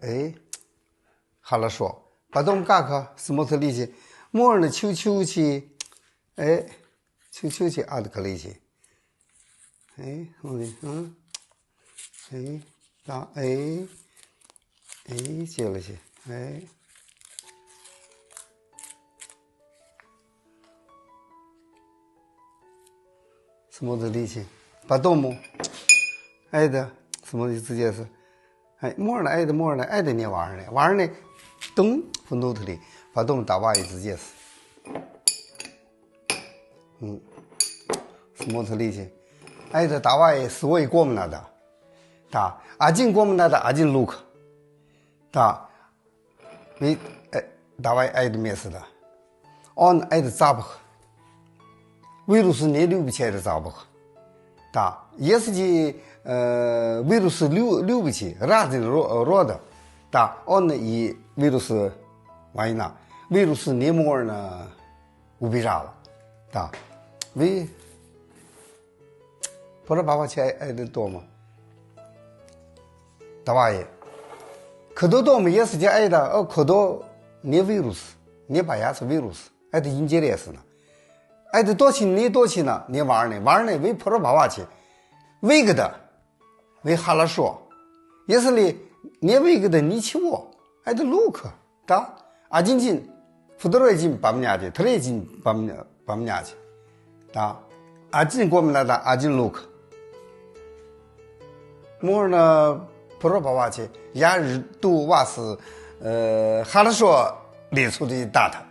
哎，好了说，把东嘎克斯莫特里去，莫尔呢球球去，哎，球球去阿德克里去，哎，我的哎，打接了去，哎，斯莫特里去，把东木，爱的斯莫特直接是。哎，莫尔呢？爱的你玩儿呢？玩儿呢？咚，分头里把东打瓦一直接是，是莫特里去，爱的打瓦也是我一过门那的，打阿进过门那的阿进卢克，打为哎打瓦爱的没事的，俺爱的咋不喝？围炉是你留不起来的咋不喝？打也是去围炉是留不起，拉的弱的，打俺呢以围炉是完一拿，围炉是你莫儿呢无比啥了，打为不知道爸爸去爱的多吗？大娃爷，可多多么也是去爱的，可多你围炉是，你把牙是围炉是，爱的引接的也是呢，爱的多起你多起呢，你玩呢为婆着爸爸去。为个的，为哈拉说，也是哩，你为个的你起我，还得路克，哒，阿进进，不得来进把们家去，特来进把们家去，哒，阿进过们来的阿进路克，莫儿呢，不着爸爸去，亚日都瓦是，哈拉说列出的大他。